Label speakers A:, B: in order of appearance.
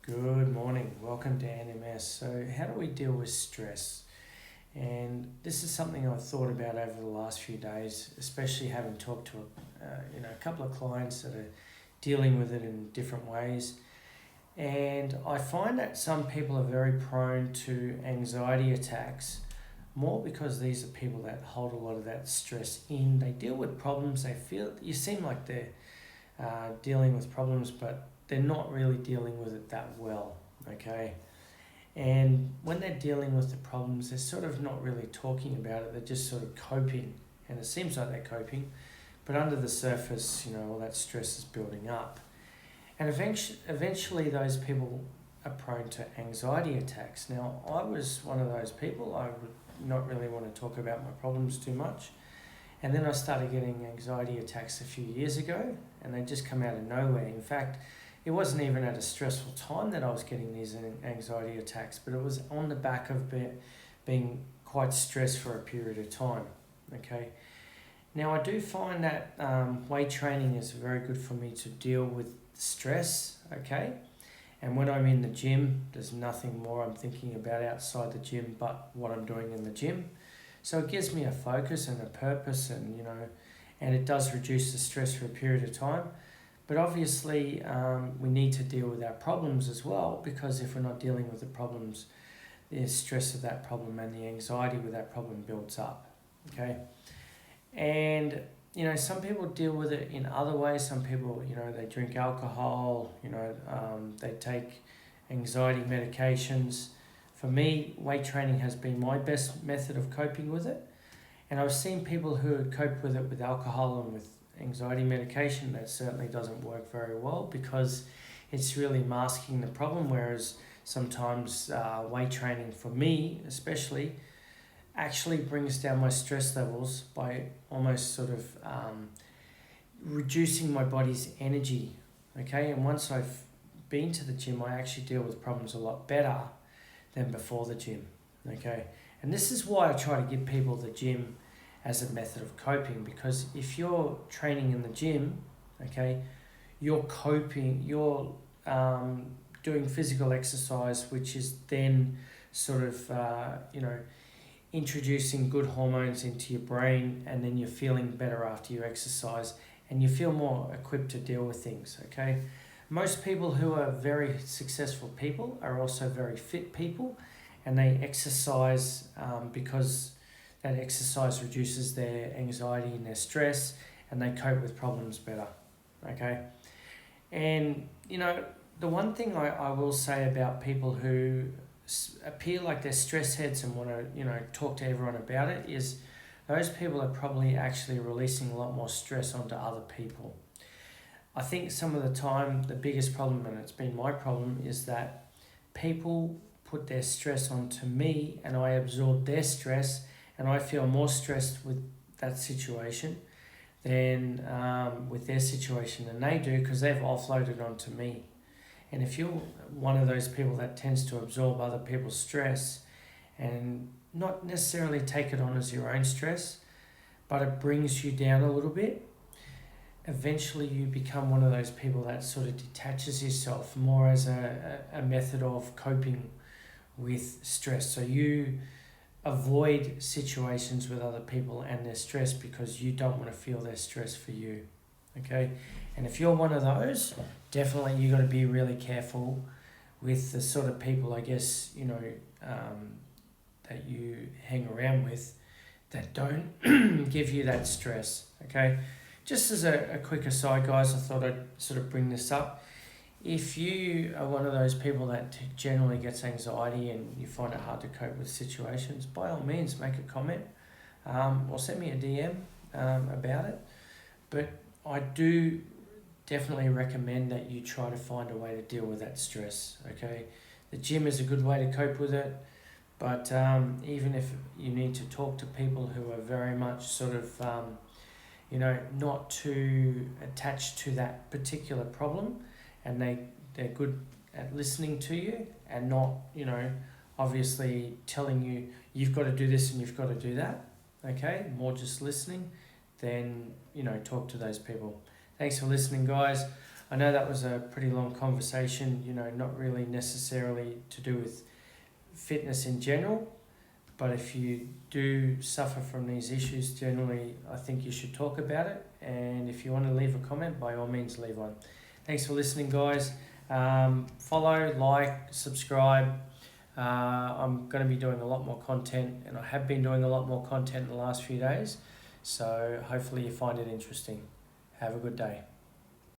A: Good morning. Welcome to NMS. So, how do we deal with stress? And this is something I've thought about over the last few days, especially having talked to a couple of clients that are dealing with it in different ways. And I find that some people are very prone to anxiety attacks, more because these are people that hold a lot of that stress in. They deal with problems. You seem like they're dealing with problems, but they're not really dealing with it that well, okay? And when they're dealing with the problems, they're sort of not really talking about it, they're just sort of coping, and it seems like they're coping, but under the surface, all that stress is building up. And eventually those people are prone to anxiety attacks. Now, I was one of those people. I would not really want to talk about my problems too much. And then I started getting anxiety attacks a few years ago, and they just come out of nowhere. In fact, it wasn't even at a stressful time that I was getting these anxiety attacks, but it was on the back of being quite stressed for a period of time, okay? Now, I do find that weight training is very good for me to deal with stress, okay? And when I'm in the gym, there's nothing more I'm thinking about outside the gym but what I'm doing in the gym. So it gives me a focus and a purpose, and it does reduce the stress for a period of time. But obviously, we need to deal with our problems as well, because if we're not dealing with the problems, the stress of that problem and the anxiety with that problem builds up, okay? And, some people deal with it in other ways. Some people, they drink alcohol, they take anxiety medications. For me, weight training has been my best method of coping with it. And I've seen people who cope with it with alcohol and with anxiety medication. That certainly doesn't work very well, because it's really masking the problem, whereas sometimes weight training, for me especially, actually brings down my stress levels by almost sort of reducing my body's energy, okay? And once I've been to the gym, I actually deal with problems a lot better than before the gym, okay? And this is why I try to give people the gym as a method of coping, because if you're training in the gym, okay, you're coping, you're doing physical exercise, which is then sort of, introducing good hormones into your brain, and then you're feeling better after you exercise, and you feel more equipped to deal with things, okay? Most people who are very successful people are also very fit people, and they exercise because that exercise reduces their anxiety and their stress, and they cope with problems better, okay? And, the one thing I will say about people who appear like they're stress heads and want to, talk to everyone about it, is those people are probably actually releasing a lot more stress onto other people. I think some of the time the biggest problem, and it's been my problem, is that people put their stress onto me and I absorb their stress, and I feel more stressed with that situation than with their situation than they do, because they've offloaded onto me. And if you're one of those people that tends to absorb other people's stress and not necessarily take it on as your own stress, but it brings you down a little bit, eventually you become one of those people that sort of detaches yourself more as a method of coping with stress. So you avoid situations with other people and their stress because you don't want to feel their stress for you, okay? And if you're one of those, definitely you got to be really careful with the sort of people, I guess, that you hang around with that don't give you that stress, okay? Just as a quick aside, guys, I thought I'd sort of bring this up. If you are one of those people that generally gets anxiety and you find it hard to cope with situations, by all means, make a comment or send me a DM about it. But I do definitely recommend that you try to find a way to deal with that stress, okay? The gym is a good way to cope with it, but even if you need to talk to people who are very much sort of, not too attached to that particular problem, and they're good at listening to you and not, obviously telling you, you've got to do this and you've got to do that, okay? More just listening, then, talk to those people. Thanks for listening, guys. I know that was a pretty long conversation, not really necessarily to do with fitness in general, but if you do suffer from these issues, generally, I think you should talk about it. And if you want to leave a comment, by all means, leave one. Thanks for listening, guys. Follow, like, subscribe. I'm going to be doing a lot more content, and I have been doing a lot more content in the last few days. So hopefully you find it interesting. Have a good day.